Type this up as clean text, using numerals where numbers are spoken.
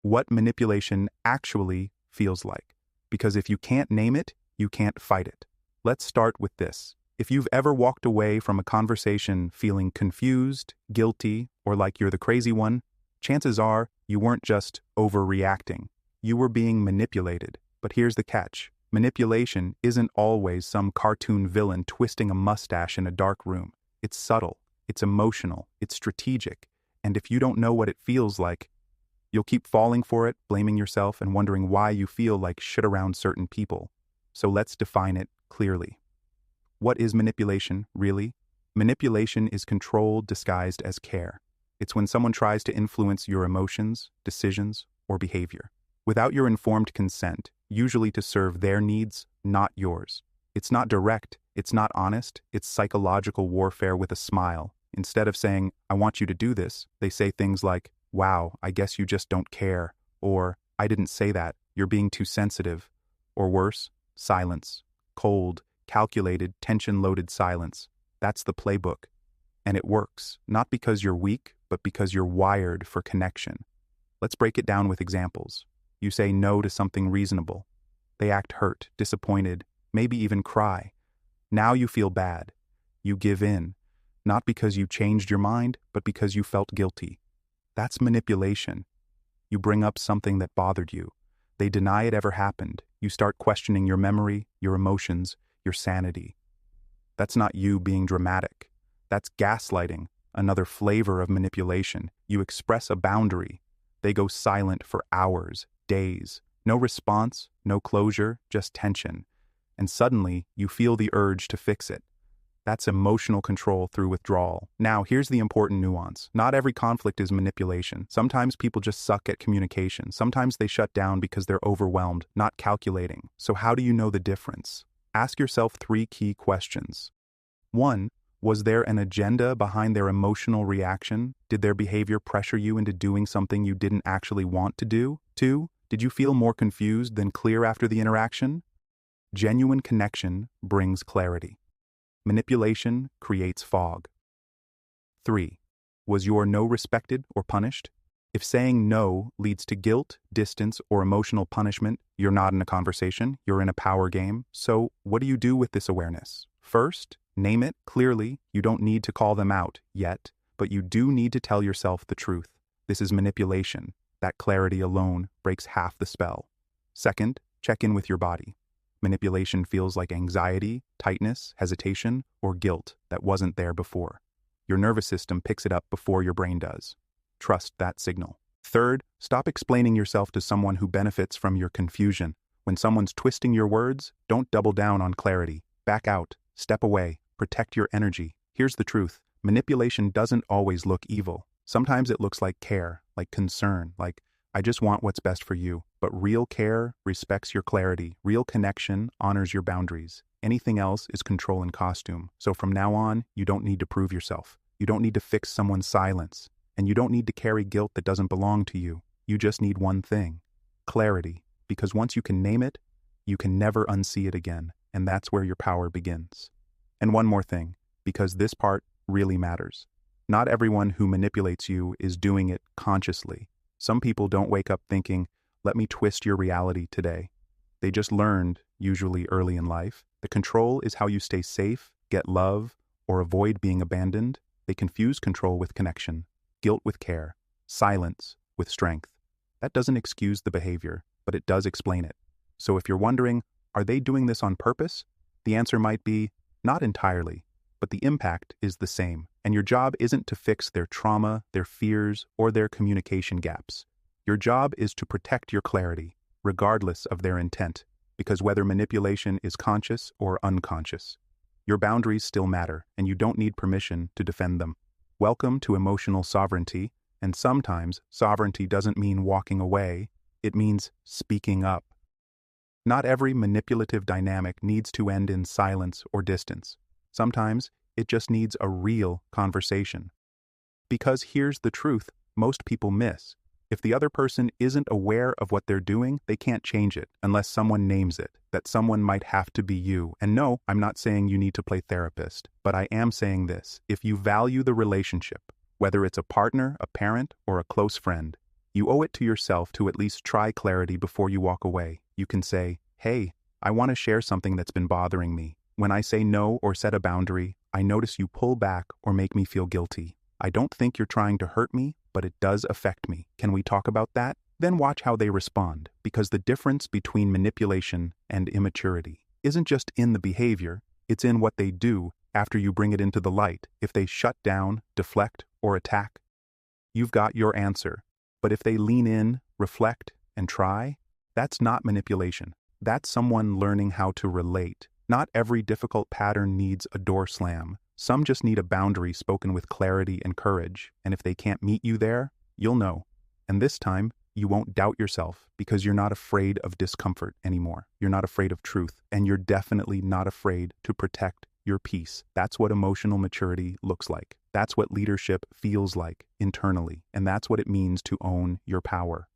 what manipulation actually feels like. Because if you can't name it, you can't fight it. Let's start with this. If you've ever walked away from a conversation feeling confused, guilty, or like you're the crazy one, chances are you weren't just overreacting. You were being manipulated. But here's the catch. Manipulation isn't always some cartoon villain twisting a mustache in a dark room. It's subtle, it's emotional, it's strategic, and if you don't know what it feels like, you'll keep falling for it, blaming yourself, and wondering why you feel like shit around certain people. So let's define it clearly. What is manipulation, really? Manipulation is control disguised as care. It's when someone tries to influence your emotions, decisions, or behavior, without your informed consent, usually to serve their needs, not yours. It's not direct, it's not honest, it's psychological warfare with a smile. Instead of saying, I want you to do this, they say things like, wow, I guess you just don't care, or I didn't say that, you're being too sensitive, or worse, silence, cold, calculated, tension-loaded silence. That's the playbook. And it works, not because you're weak, but because you're wired for connection. Let's break it down with examples. You say no to something reasonable. They act hurt, disappointed, maybe even cry. Now you feel bad. You give in, not because you changed your mind, but because you felt guilty. That's manipulation. You bring up something that bothered you. They deny it ever happened. You start questioning your memory, your emotions, your sanity. That's not you being dramatic. That's gaslighting, another flavor of manipulation. You express a boundary. They go silent for hours, days. No response, no closure, just tension. And suddenly, you feel the urge to fix it. That's emotional control through withdrawal. Now, here's the important nuance. Not every conflict is manipulation. Sometimes people just suck at communication. Sometimes they shut down because they're overwhelmed, not calculating. So how do you know the difference? Ask yourself 3 key questions. 1. Was there an agenda behind their emotional reaction? Did their behavior pressure you into doing something you didn't actually want to do? 2. Did you feel more confused than clear after the interaction? Genuine connection brings clarity. Manipulation creates fog. 3. Was your no respected or punished? If saying no leads to guilt, distance, or emotional punishment, you're not in a conversation, you're in a power game. So, what do you do with this awareness? First, name it clearly. You don't need to call them out yet, but you do need to tell yourself the truth. This is manipulation. That clarity alone breaks half the spell. Second, check in with your body. Manipulation feels like anxiety, tightness, hesitation, or guilt that wasn't there before. Your nervous system picks it up before your brain does. Trust that signal. Third, stop explaining yourself to someone who benefits from your confusion. When someone's twisting your words, don't double down on clarity. Back out, step away, protect your energy. Here's the truth. Manipulation doesn't always look evil. Sometimes it looks like care, like concern, like, I just want what's best for you. But real care respects your clarity. Real connection honors your boundaries. Anything else is control in costume. So from now on, you don't need to prove yourself. You don't need to fix someone's silence. And you don't need to carry guilt that doesn't belong to you. You just need one thing: clarity. Because once you can name it, you can never unsee it again. And that's where your power begins. And one more thing, because this part really matters. Not everyone who manipulates you is doing it consciously. Some people don't wake up thinking, let me twist your reality today. They just learned, usually early in life, that control is how you stay safe, get love, or avoid being abandoned. They confuse control with connection, guilt with care, silence with strength. That doesn't excuse the behavior, but it does explain it. So if you're wondering, are they doing this on purpose? The answer might be, not entirely, but the impact is the same. And your job isn't to fix their trauma, their fears, or their communication gaps. Your job is to protect your clarity, regardless of their intent, because whether manipulation is conscious or unconscious, your boundaries still matter, and you don't need permission to defend them. Welcome to emotional sovereignty, and sometimes sovereignty doesn't mean walking away, it means speaking up. Not every manipulative dynamic needs to end in silence or distance. Sometimes it just needs a real conversation. Because here's the truth most people miss. If the other person isn't aware of what they're doing, they can't change it unless someone names it. That someone might have to be you. And no, I'm not saying you need to play therapist, but I am saying this. If you value the relationship, whether it's a partner, a parent, or a close friend, You owe it to yourself to at least try clarity before you walk away. You can say, "Hey, I want to share something that's been bothering me. When I say no or set a boundary, I notice you pull back or make me feel guilty. I don't think you're trying to hurt me, but it does affect me. Can we talk about that?" Then watch how they respond, because the difference between manipulation and immaturity isn't just in the behavior, it's in what they do after you bring it into the light. If they shut down, deflect, or attack, you've got your answer. But if they lean in, reflect, and try, that's not manipulation. That's someone learning how to relate. Not every difficult pattern needs a door slam. Some just need a boundary spoken with clarity and courage, and if they can't meet you there, you'll know. And this time, you won't doubt yourself because you're not afraid of discomfort anymore. You're not afraid of truth, and you're definitely not afraid to protect your peace. That's what emotional maturity looks like. That's what leadership feels like internally, and that's what it means to own your power.